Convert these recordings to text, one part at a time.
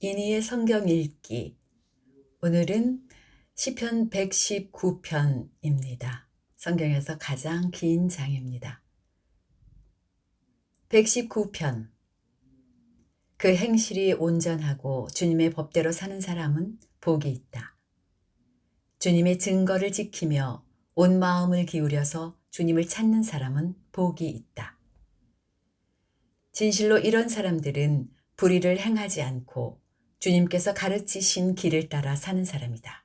이니의 성경 읽기. 오늘은 시편 119편입니다. 성경에서 가장 긴 장입니다. 119편. 그 행실이 온전하고 주님의 법대로 사는 사람은 복이 있다. 주님의 증거를 지키며 온 마음을 기울여서 주님을 찾는 사람은 복이 있다. 진실로 이런 사람들은 불의를 행하지 않고 주님께서 가르치신 길을 따라 사는 사람이다.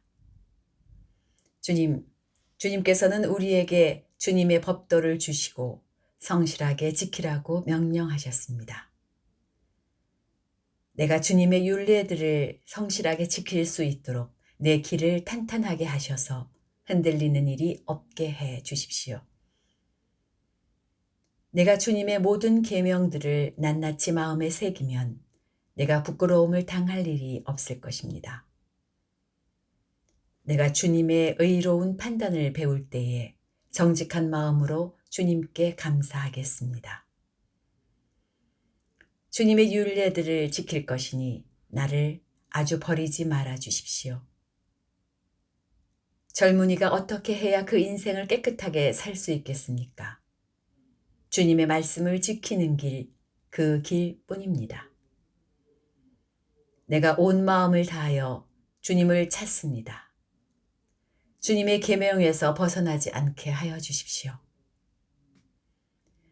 주님께서는 우리에게 주님의 법도를 주시고 성실하게 지키라고 명령하셨습니다. 내가 주님의 율례들을 성실하게 지킬 수 있도록 내 길을 탄탄하게 하셔서 흔들리는 일이 없게 해 주십시오. 내가 주님의 모든 계명들을 낱낱이 마음에 새기면 내가 부끄러움을 당할 일이 없을 것입니다. 내가 주님의 의로운 판단을 배울 때에 정직한 마음으로 주님께 감사하겠습니다. 주님의 율례들을 지킬 것이니 나를 아주 버리지 말아 주십시오. 젊은이가 어떻게 해야 그 인생을 깨끗하게 살 수 있겠습니까? 주님의 말씀을 지키는 길, 그 길뿐입니다. 내가 온 마음을 다하여 주님을 찾습니다. 주님의 계명에서 벗어나지 않게 하여 주십시오.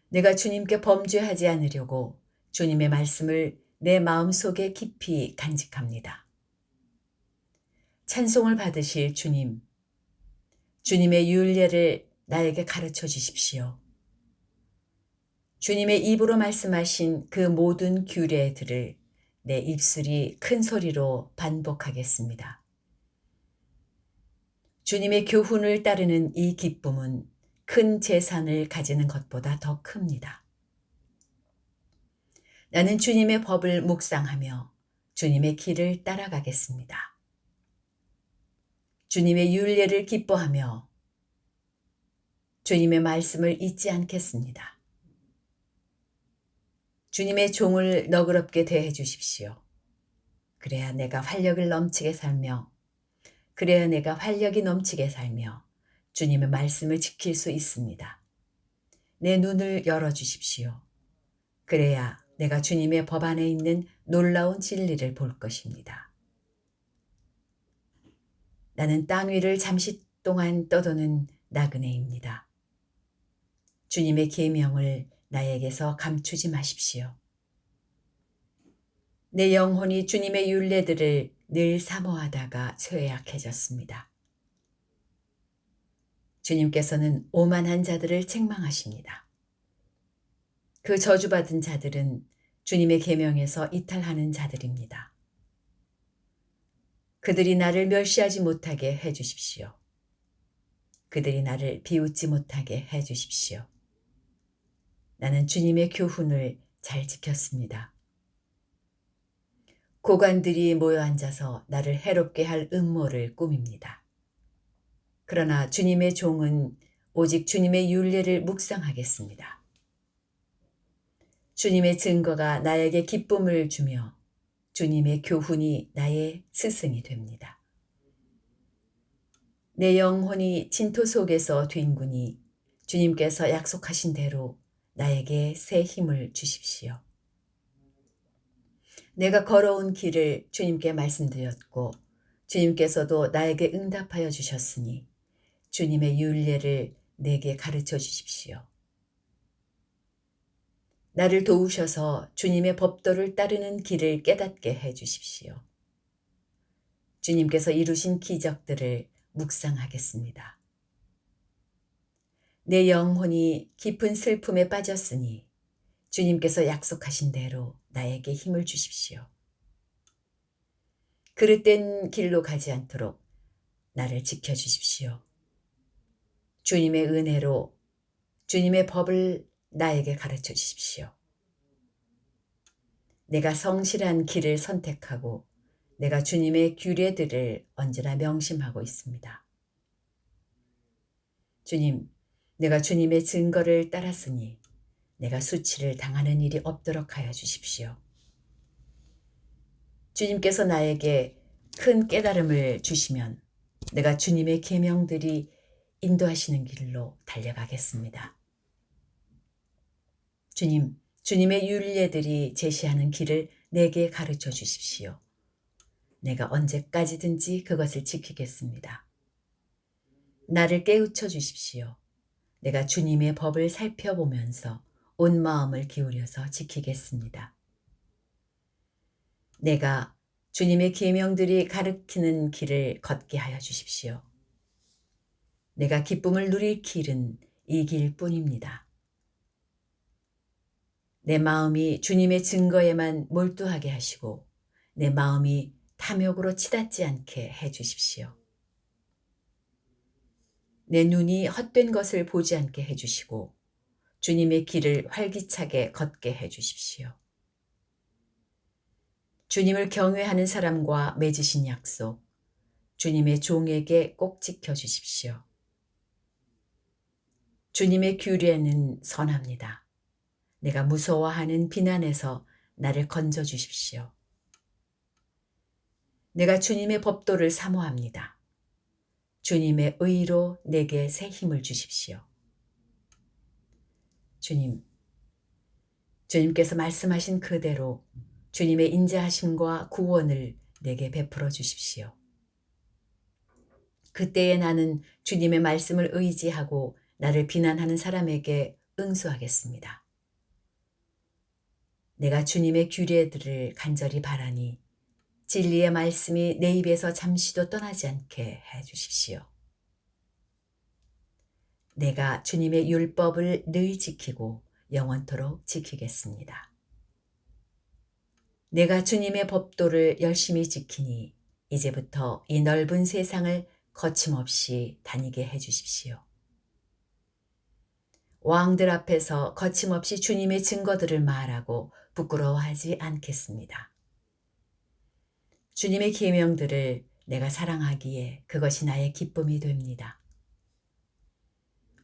내가 주님께 범죄하지 않으려고 주님의 말씀을 내 마음속에 깊이 간직합니다. 찬송을 받으실 주님, 주님의 율례를 나에게 가르쳐 주십시오. 주님의 입으로 말씀하신 그 모든 규례들을 내 입술이 큰 소리로 반복하겠습니다. 주님의 교훈을 따르는 이 기쁨은 큰 재산을 가지는 것보다 더 큽니다. 나는 주님의 법을 묵상하며 주님의 길을 따라가겠습니다. 주님의 율례를 기뻐하며 주님의 말씀을 잊지 않겠습니다. 주님의 종을 너그럽게 대해 주십시오. 그래야 내가 활력을 넘치게 살며 주님의 말씀을 지킬 수 있습니다. 내 눈을 열어 주십시오. 그래야 내가 주님의 법 안에 있는 놀라운 진리를 볼 것입니다. 나는 땅 위를 잠시 동안 떠도는 나그네입니다. 주님의 계명을 나에게서 감추지 마십시오. 내 영혼이 주님의 율례들을 늘 사모하다가 쇠약해졌습니다. 주님께서는 오만한 자들을 책망하십니다. 그 저주받은 자들은 주님의 계명에서 이탈하는 자들입니다. 그들이 나를 멸시하지 못하게 해 주십시오. 그들이 나를 비웃지 못하게 해 주십시오. 나는 주님의 교훈을 잘 지켰습니다. 고관들이 모여 앉아서 나를 해롭게 할 음모를 꾸밉니다. 그러나 주님의 종은 오직 주님의 율례를 묵상하겠습니다. 주님의 증거가 나에게 기쁨을 주며 주님의 교훈이 나의 스승이 됩니다. 내 영혼이 진토 속에서 뒹구니 주님께서 약속하신 대로 나에게 새 힘을 주십시오. 내가 걸어온 길을 주님께 말씀드렸고 주님께서도 나에게 응답하여 주셨으니 주님의 율례를 내게 가르쳐 주십시오. 나를 도우셔서 주님의 법도를 따르는 길을 깨닫게 해 주십시오. 주님께서 이루신 기적들을 묵상하겠습니다. 내 영혼이 깊은 슬픔에 빠졌으니 주님께서 약속하신 대로 나에게 힘을 주십시오. 그릇된 길로 가지 않도록 나를 지켜주십시오. 주님의 은혜로 주님의 법을 나에게 가르쳐 주십시오. 내가 성실한 길을 선택하고 내가 주님의 규례들을 언제나 명심하고 있습니다. 주님, 내가 주님의 증거를 따랐으니 내가 수치를 당하는 일이 없도록 하여 주십시오. 주님께서 나에게 큰 깨달음을 주시면 내가 주님의 계명들이 인도하시는 길로 달려가겠습니다. 주님, 주님의 율례들이 제시하는 길을 내게 가르쳐 주십시오. 내가 언제까지든지 그것을 지키겠습니다. 나를 깨우쳐 주십시오. 내가 주님의 법을 살펴보면서 온 마음을 기울여서 지키겠습니다. 내가 주님의 계명들이 가르치는 길을 걷게 하여 주십시오. 내가 기쁨을 누릴 길은 이 길뿐입니다. 내 마음이 주님의 증거에만 몰두하게 하시고 내 마음이 탐욕으로 치닫지 않게 해 주십시오. 내 눈이 헛된 것을 보지 않게 해 주시고 주님의 길을 활기차게 걷게 해 주십시오. 주님을 경외하는 사람과 맺으신 약속, 주님의 종에게 꼭 지켜 주십시오. 주님의 규례는 선합니다. 내가 무서워하는 비난에서 나를 건져 주십시오. 내가 주님의 법도를 사모합니다. 주님의 의로 내게 새 힘을 주십시오. 주님께서 말씀하신 그대로 주님의 인자하심과 구원을 내게 베풀어 주십시오. 그때에 나는 주님의 말씀을 의지하고 나를 비난하는 사람에게 응수하겠습니다. 내가 주님의 규례들을 간절히 바라니 진리의 말씀이 내 입에서 잠시도 떠나지 않게 해 주십시오. 내가 주님의 율법을 늘 지키고 영원토록 지키겠습니다. 내가 주님의 법도를 열심히 지키니 이제부터 이 넓은 세상을 거침없이 다니게 해 주십시오. 왕들 앞에서 거침없이 주님의 증거들을 말하고 부끄러워하지 않겠습니다. 주님의 계명들을 내가 사랑하기에 그것이 나의 기쁨이 됩니다.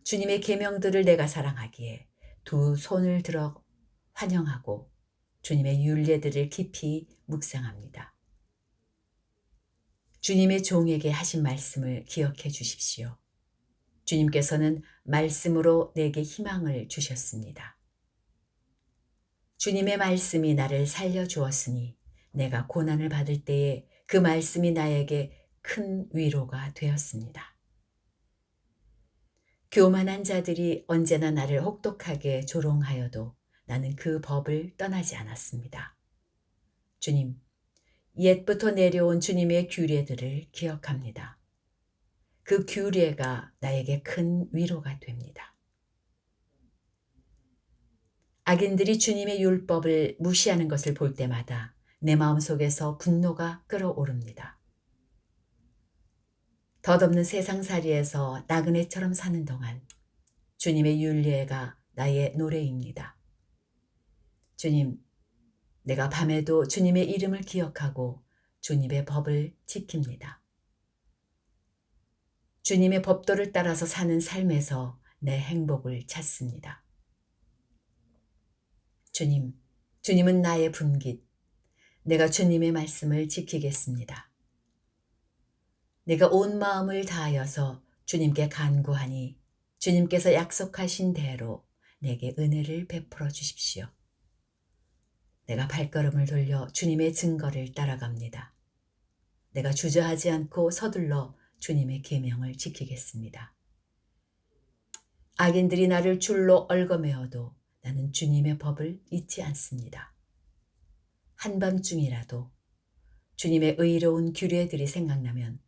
주님의 계명들을 내가 사랑하기에 두 손을 들어 환영하고 주님의 율례들을 깊이 묵상합니다. 주님의 종에게 하신 말씀을 기억해 주십시오. 주님께서는 말씀으로 내게 희망을 주셨습니다. 주님의 말씀이 나를 살려주었으니 내가 고난을 받을 때에 그 말씀이 나에게 큰 위로가 되었습니다. 교만한 자들이 언제나 나를 혹독하게 조롱하여도 나는 그 법을 떠나지 않았습니다. 주님, 옛부터 내려온 주님의 규례들을 기억합니다. 그 규례가 나에게 큰 위로가 됩니다. 악인들이 주님의 율법을 무시하는 것을 볼 때마다 내 마음속에서 분노가 끓어오릅니다. 덧없는 세상살이에서 나그네처럼 사는 동안 주님의 율례가 나의 노래입니다. 주님, 내가 밤에도 주님의 이름을 기억하고 주님의 법을 지킵니다. 주님의 법도를 따라서 사는 삶에서 내 행복을 찾습니다. 주님은 나의 분깃. 내가 주님의 말씀을 지키겠습니다. 내가 온 마음을 다하여서 주님께 간구하니 주님께서 약속하신 대로 내게 은혜를 베풀어 주십시오. 내가 발걸음을 돌려 주님의 증거를 따라갑니다. 내가 주저하지 않고 서둘러 주님의 계명을 지키겠습니다. 악인들이 나를 줄로 얽어매어도 나는 주님의 법을 잊지 않습니다. 한밤중이라도 주님의 의로운 규례들이 생각나면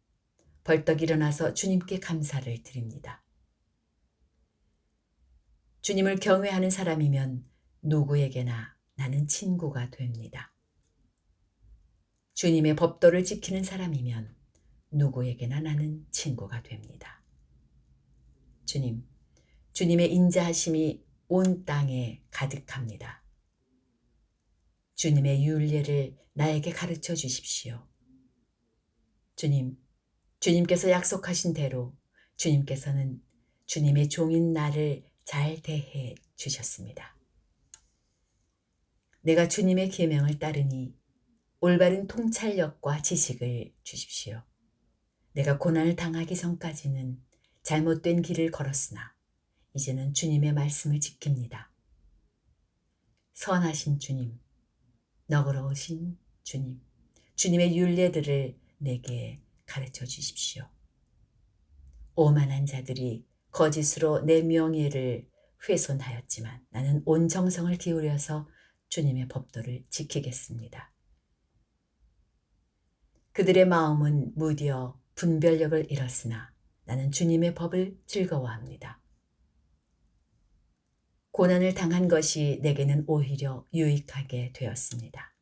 벌떡 일어나서 주님께 감사를 드립니다. 주님을 경외하는 사람이면 누구에게나 나는 친구가 됩니다. 주님의 법도를 지키는 사람이면 누구에게나 나는 친구가 됩니다. 주님의 인자하심이 온 땅에 가득합니다. 주님의 율례를 나에게 가르쳐 주십시오. 주님께서 약속하신 대로 주님께서는 주님의 종인 나를 잘 대해 주셨습니다. 내가 주님의 계명을 따르니 올바른 통찰력과 지식을 주십시오. 내가 고난을 당하기 전까지는 잘못된 길을 걸었으나 이제는 주님의 말씀을 지킵니다. 선하신 주님, 너그러우신 주님, 주님의 율례들을 내게 가르쳐 주십시오. 오만한 자들이 거짓으로 내 명예를 훼손하였지만 나는 온 정성을 기울여서 주님의 법도를 지키겠습니다. 그들의 마음은 무디어 분별력을 잃었으나 나는 주님의 법을 즐거워합니다. 고난을 당한 것이 내게는 오히려 유익하게 되었습니다.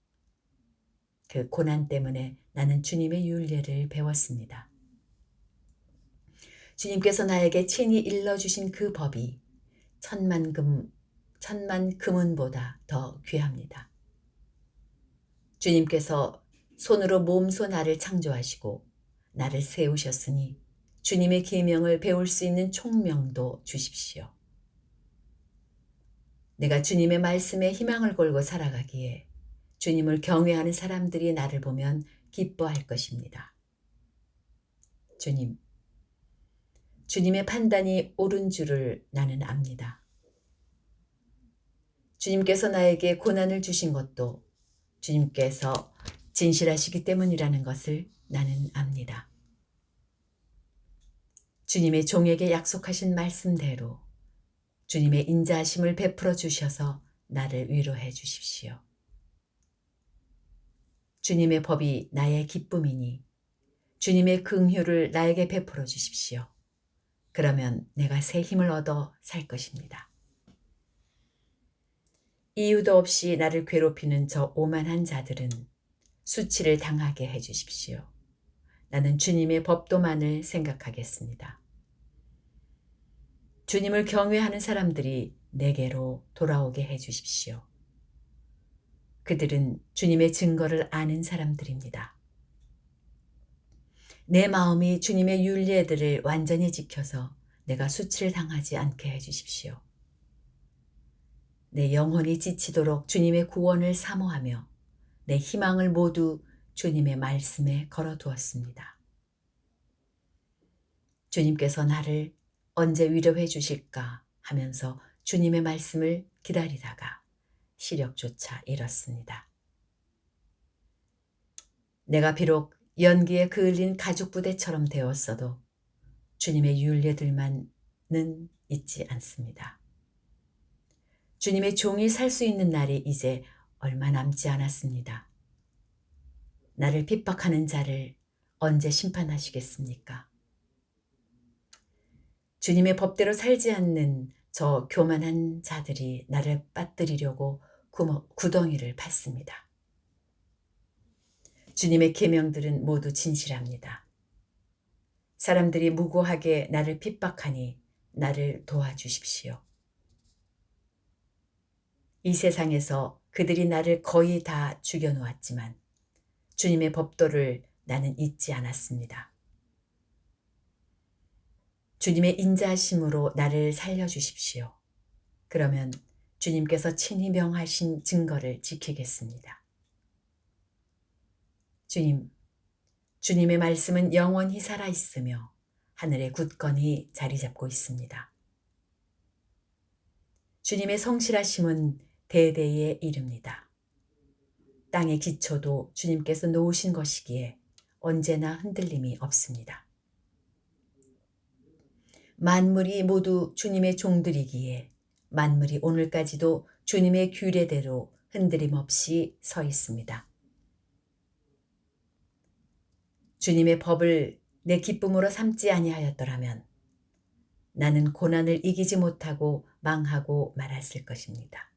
그 고난 때문에 나는 주님의 율례를 배웠습니다. 주님께서 나에게 친히 일러주신 그 법이 천만 금은보다 더 귀합니다. 주님께서 손으로 몸소 나를 창조하시고 나를 세우셨으니 주님의 계명을 배울 수 있는 총명도 주십시오. 내가 주님의 말씀에 희망을 걸고 살아가기에 주님을 경외하는 사람들이 나를 보면 기뻐할 것입니다. 주님의 판단이 옳은 줄을 나는 압니다. 주님께서 나에게 고난을 주신 것도 주님께서 진실하시기 때문이라는 것을 나는 압니다. 주님의 종에게 약속하신 말씀대로 주님의 인자하심을 베풀어 주셔서 나를 위로해 주십시오. 주님의 법이 나의 기쁨이니 주님의 긍휼을 나에게 베풀어 주십시오. 그러면 내가 새 힘을 얻어 살 것입니다. 이유도 없이 나를 괴롭히는 저 오만한 자들은 수치를 당하게 해 주십시오. 나는 주님의 법도만을 생각하겠습니다. 주님을 경외하는 사람들이 내게로 돌아오게 해 주십시오. 그들은 주님의 증거를 아는 사람들입니다. 내 마음이 주님의 율례들을 완전히 지켜서 내가 수치를 당하지 않게 해 주십시오. 내 영혼이 지치도록 주님의 구원을 사모하며 내 희망을 모두 주님의 말씀에 걸어두었습니다. 주님께서 나를 언제 위로해 주실까 하면서 주님의 말씀을 기다리다가 시력조차 잃었습니다. 내가 비록 연기에 그을린 가죽부대처럼 되었어도 주님의 율례들만은 잊지 않습니다. 주님의 종이 살 수 있는 날이 이제 얼마 남지 않았습니다. 나를 핍박하는 자를 언제 심판하시겠습니까? 주님의 법대로 살지 않는 저 교만한 자들이 나를 빠뜨리려고 구덩이를 팠습니다. 주님의 계명들은 모두 진실합니다. 사람들이 무고하게 나를 핍박하니 나를 도와주십시오. 이 세상에서 그들이 나를 거의 다 죽여놓았지만 주님의 법도를 나는 잊지 않았습니다. 주님의 인자하심으로 나를 살려주십시오. 그러면 주님께서 친히 명하신 증거를 지키겠습니다. 주님의 말씀은 영원히 살아있으며 하늘에 굳건히 자리 잡고 있습니다. 주님의 성실하심은 대대에 이릅니다. 땅의 기초도 주님께서 놓으신 것이기에 언제나 흔들림이 없습니다. 만물이 모두 주님의 종들이기에 만물이 오늘까지도 주님의 규례대로 흔들림 없이 서 있습니다. 주님의 법을 내 기쁨으로 삼지 아니하였더라면 나는 고난을 이기지 못하고 망하고 말았을 것입니다.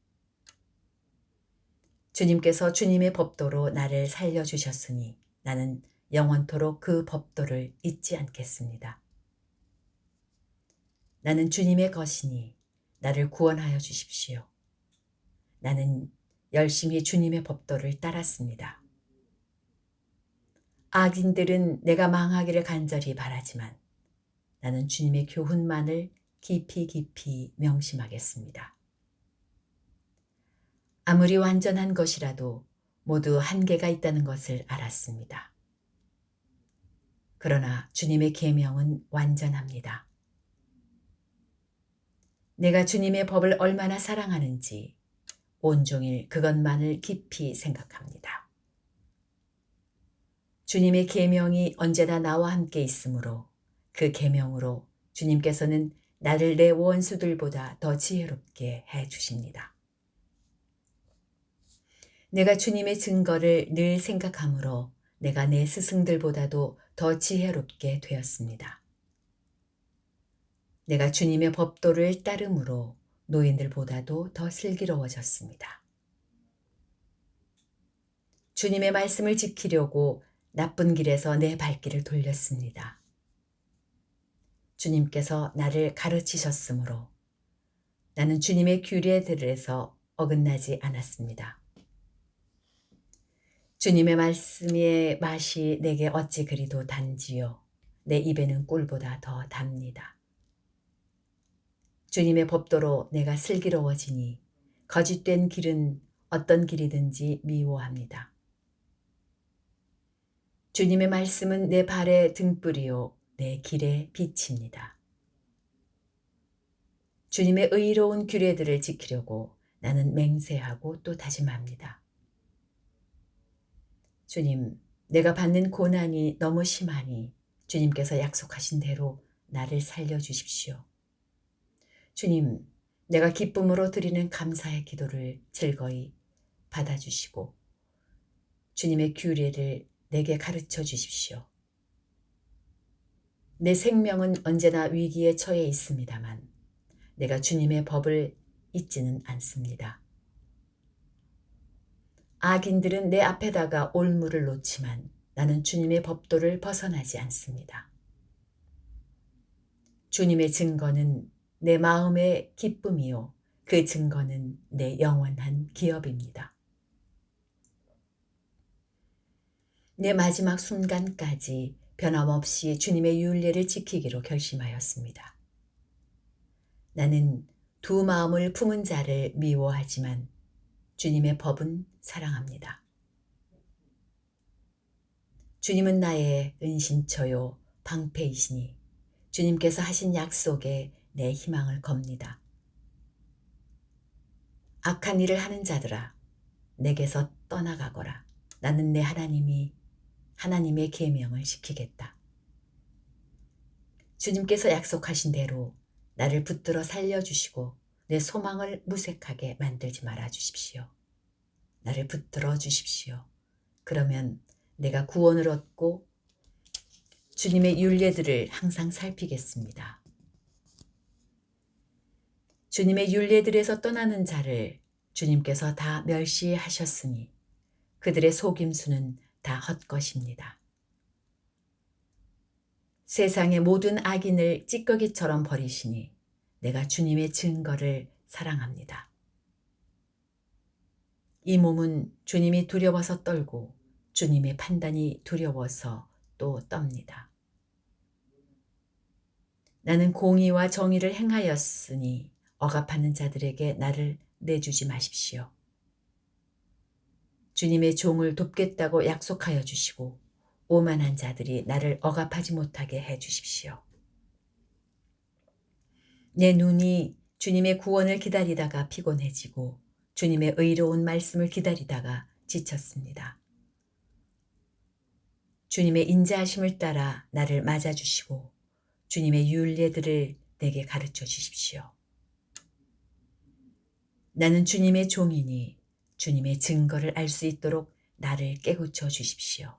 주님께서 주님의 법도로 나를 살려주셨으니 나는 영원토록 그 법도를 잊지 않겠습니다. 나는 주님의 것이니 나를 구원하여 주십시오. 나는 열심히 주님의 법도를 따랐습니다. 악인들은 내가 망하기를 간절히 바라지만 나는 주님의 교훈만을 깊이 명심하겠습니다. 아무리 완전한 것이라도 모두 한계가 있다는 것을 알았습니다. 그러나 주님의 계명은 완전합니다. 내가 주님의 법을 얼마나 사랑하는지 온종일 그것만을 깊이 생각합니다. 주님의 계명이 언제나 나와 함께 있으므로 그 계명으로 주님께서는 나를 내 원수들보다 더 지혜롭게 해 주십니다. 내가 주님의 증거를 늘 생각하므로 내가 내 스승들보다도 더 지혜롭게 되었습니다. 내가 주님의 법도를 따름으로 노인들보다도 더 슬기로워졌습니다. 주님의 말씀을 지키려고 나쁜 길에서 내 발길을 돌렸습니다. 주님께서 나를 가르치셨으므로 나는 주님의 규례들에서 어긋나지 않았습니다. 주님의 말씀의 맛이 내게 어찌 그리도 단지요. 내 입에는 꿀보다 더 답니다. 주님의 법도로 내가 슬기로워지니 거짓된 길은 어떤 길이든지 미워합니다. 주님의 말씀은 내 발의 등불이요 내 길의 빛입니다. 주님의 의로운 규례들을 지키려고 나는 맹세하고 또 다짐합니다. 주님, 내가 받는 고난이 너무 심하니 주님께서 약속하신 대로 나를 살려주십시오. 주님, 내가 기쁨으로 드리는 감사의 기도를 즐거이 받아주시고 주님의 규례를 내게 가르쳐 주십시오. 내 생명은 언제나 위기에 처해 있습니다만 내가 주님의 법을 잊지는 않습니다. 악인들은 내 앞에다가 올무를 놓지만 나는 주님의 법도를 벗어나지 않습니다. 주님의 증거는 내 마음의 기쁨이요 그 증거는 내 영원한 기업입니다. 내 마지막 순간까지 변함없이 주님의 율례를 지키기로 결심하였습니다. 나는 두 마음을 품은 자를 미워하지만 주님의 법은 사랑합니다. 주님은 나의 은신처요 방패이시니 주님께서 하신 약속에 내 희망을 겁니다. 악한 일을 하는 자들아 내게서 떠나가거라. 나는 내 하나님의 계명을 지키겠다. 주님께서 약속하신 대로 나를 붙들어 살려주시고 내 소망을 무색하게 만들지 말아 주십시오. 나를 붙들어 주십시오. 그러면 내가 구원을 얻고 주님의 율례들을 항상 살피겠습니다. 주님의 율례들에서 떠나는 자를 주님께서 다 멸시하셨으니 그들의 속임수는 다 헛것입니다. 세상의 모든 악인을 찌꺼기처럼 버리시니 내가 주님의 증거를 사랑합니다. 이 몸은 주님이 두려워서 떨고 주님의 판단이 두려워서 또 떱니다. 나는 공의와 정의를 행하였으니 억압하는 자들에게 나를 내주지 마십시오. 주님의 종을 돕겠다고 약속하여 주시고 오만한 자들이 나를 억압하지 못하게 해 주십시오. 내 눈이 주님의 구원을 기다리다가 피곤해지고 주님의 의로운 말씀을 기다리다가 지쳤습니다. 주님의 인자하심을 따라 나를 맞아주시고 주님의 율례들을 내게 가르쳐 주십시오. 나는 주님의 종이니 주님의 증거를 알 수 있도록 나를 깨우쳐 주십시오.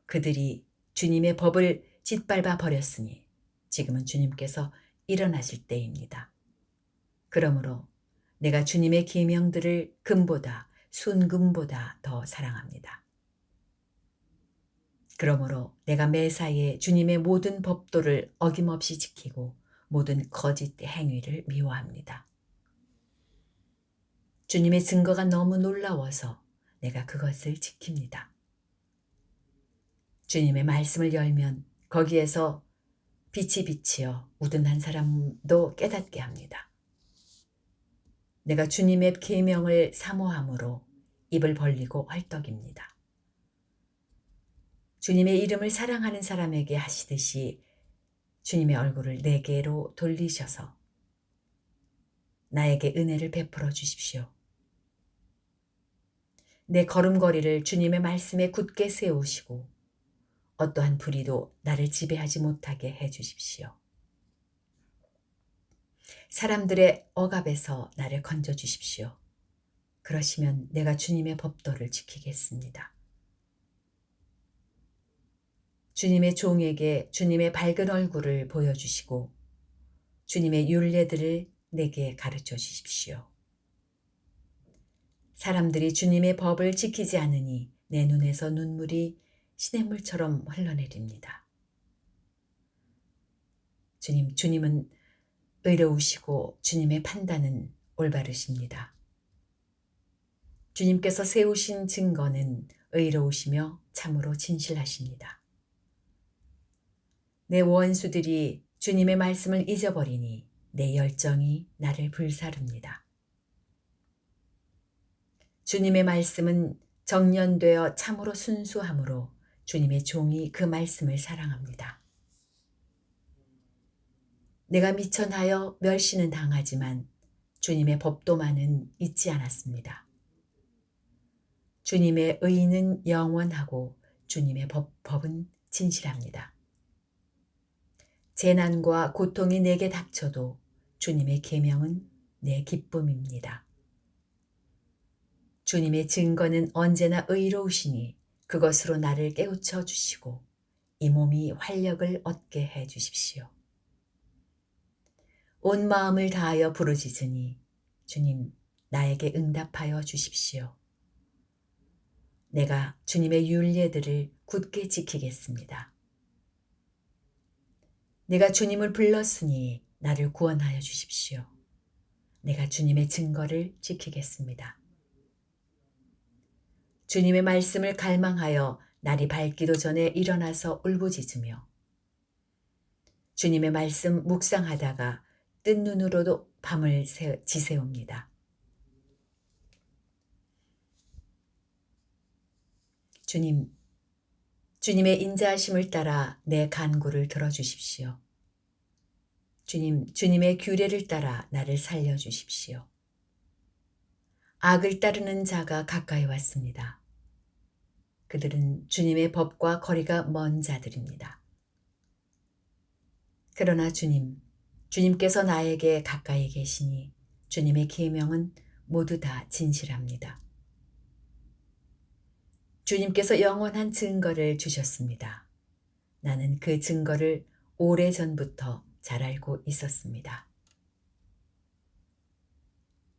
그들이 주님의 법을 짓밟아 버렸으니 지금은 주님께서 일어나실 때입니다. 그러므로 내가 주님의 계명들을 금보다 순금보다 더 사랑합니다. 그러므로 내가 매사에 주님의 모든 법도를 어김없이 지키고 모든 거짓 행위를 미워합니다. 주님의 증거가 너무 놀라워서 내가 그것을 지킵니다. 주님의 말씀을 열면 거기에서 빛이 비치어 우둔한 사람도 깨닫게 합니다. 내가 주님의 계명을 사모함으로 입을 벌리고 헐떡입니다. 주님의 이름을 사랑하는 사람에게 하시듯이 주님의 얼굴을 내게로 돌리셔서 나에게 은혜를 베풀어 주십시오. 내 걸음걸이를 주님의 말씀에 굳게 세우시고 어떠한 불의도 나를 지배하지 못하게 해 주십시오. 사람들의 억압에서 나를 건져 주십시오. 그러시면 내가 주님의 법도를 지키겠습니다. 주님의 종에게 주님의 밝은 얼굴을 보여주시고 주님의 율례들을 내게 가르쳐 주십시오. 사람들이 주님의 법을 지키지 않으니 내 눈에서 눈물이 시냇물처럼 흘러내립니다. 주님은 의로우시고 주님의 판단은 올바르십니다. 주님께서 세우신 증거는 의로우시며 참으로 진실하십니다. 내 원수들이 주님의 말씀을 잊어버리니 내 열정이 나를 불사릅니다. 주님의 말씀은 정연되어 참으로 순수함으로 주님의 종이 그 말씀을 사랑합니다. 내가 미천하여 멸시는 당하지만 주님의 법도만은 잊지 않았습니다. 주님의 의는 영원하고 주님의 법은 진실합니다. 재난과 고통이 내게 닥쳐도 주님의 계명은 내 기쁨입니다. 주님의 증거는 언제나 의로우시니 그것으로 나를 깨우쳐 주시고 이 몸이 활력을 얻게 해 주십시오. 온 마음을 다하여 부르짖으니 주님 나에게 응답하여 주십시오. 내가 주님의 율례들을 굳게 지키겠습니다. 내가 주님을 불렀으니 나를 구원하여 주십시오. 내가 주님의 증거를 지키겠습니다. 주님의 말씀을 갈망하여 날이 밝기도 전에 일어나서 울부짖으며 주님의 말씀 묵상하다가 뜬 눈으로도 밤을 지새웁니다. 주님의 인자하심을 따라 내 간구를 들어주십시오. 주님의 규례를 따라 나를 살려주십시오. 악을 따르는 자가 가까이 왔습니다. 그들은 주님의 법과 거리가 먼 자들입니다. 그러나 주님께서 나에게 가까이 계시니 주님의 계명은 모두 다 진실합니다. 주님께서 영원한 증거를 주셨습니다. 나는 그 증거를 오래전부터 잘 알고 있었습니다.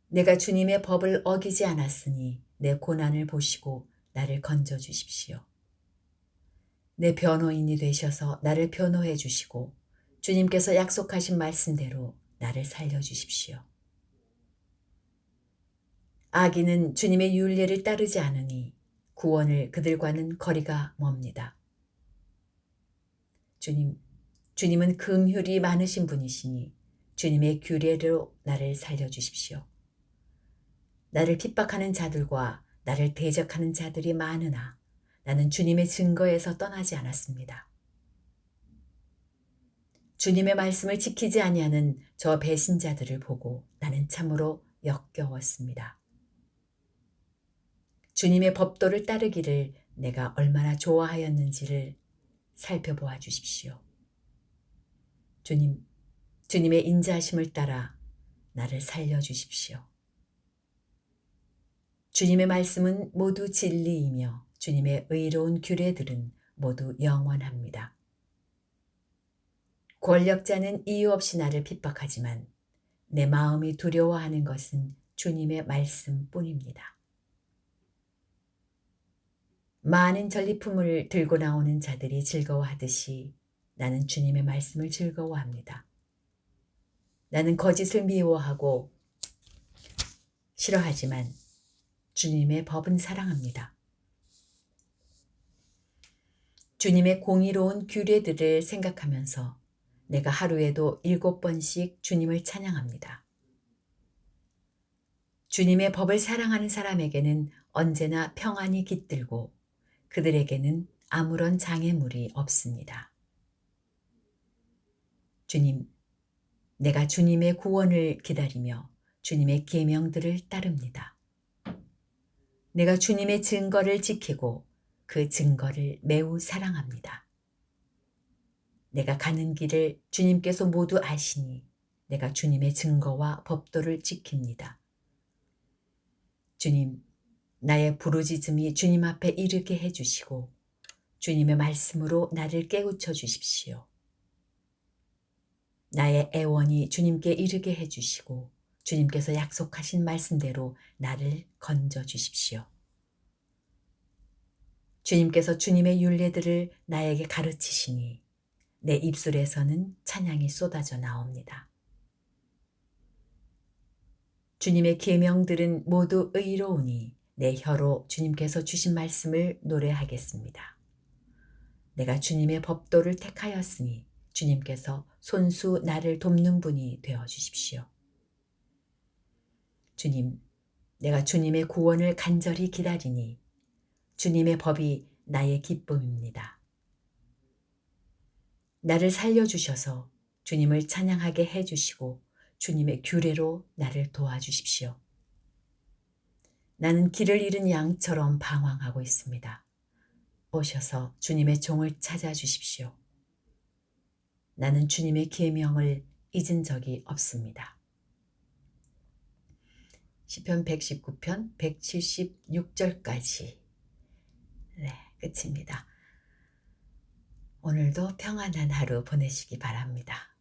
내가 주님의 법을 어기지 않았으니 내 고난을 보시고 나를 건져 주십시오. 내 변호인이 되셔서 나를 변호해 주시고 주님께서 약속하신 말씀대로 나를 살려 주십시오. 악인은 주님의 율례를 따르지 않으니 구원을 그들과는 거리가 멉니다. 주님은 긍휼이 많으신 분이시니 주님의 규례로 나를 살려 주십시오. 나를 핍박하는 자들과 나를 대적하는 자들이 많으나 나는 주님의 증거에서 떠나지 않았습니다. 주님의 말씀을 지키지 아니하는 저 배신자들을 보고 나는 참으로 역겨웠습니다. 주님의 법도를 따르기를 내가 얼마나 좋아하였는지를 살펴보아 주십시오. 주님의 인자하심을 따라 나를 살려 주십시오. 주님의 말씀은 모두 진리이며 주님의 의로운 규례들은 모두 영원합니다. 권력자는 이유 없이 나를 핍박하지만 내 마음이 두려워하는 것은 주님의 말씀뿐입니다. 많은 전리품을 들고 나오는 자들이 즐거워하듯이 나는 주님의 말씀을 즐거워합니다. 나는 거짓을 미워하고 싫어하지만 주님의 법은 사랑합니다. 주님의 공의로운 규례들을 생각하면서 내가 하루에도 7번씩 주님을 찬양합니다. 주님의 법을 사랑하는 사람에게는 언제나 평안이 깃들고 그들에게는 아무런 장애물이 없습니다. 주님, 내가 주님의 구원을 기다리며 주님의 계명들을 따릅니다. 내가 주님의 증거를 지키고 그 증거를 매우 사랑합니다. 내가 가는 길을 주님께서 모두 아시니 내가 주님의 증거와 법도를 지킵니다. 주님, 나의 부르짖음이 주님 앞에 이르게 해주시고 주님의 말씀으로 나를 깨우쳐 주십시오. 나의 애원이 주님께 이르게 해주시고 주님께서 약속하신 말씀대로 나를 건져 주십시오. 주님께서 주님의 율례들을 나에게 가르치시니 내 입술에서는 찬양이 쏟아져 나옵니다. 주님의 계명들은 모두 의로우니 내 혀로 주님께서 주신 말씀을 노래하겠습니다. 내가 주님의 법도를 택하였으니 주님께서 손수 나를 돕는 분이 되어 주십시오. 주님, 내가 주님의 구원을 간절히 기다리니 주님의 법이 나의 기쁨입니다. 나를 살려주셔서 주님을 찬양하게 해주시고 주님의 규례로 나를 도와주십시오. 나는 길을 잃은 양처럼 방황하고 있습니다. 오셔서 주님의 종을 찾아주십시오. 나는 주님의 계명을 잊은 적이 없습니다. 시편 119편 176절까지 끝입니다. 오늘도 평안한 하루 보내시기 바랍니다.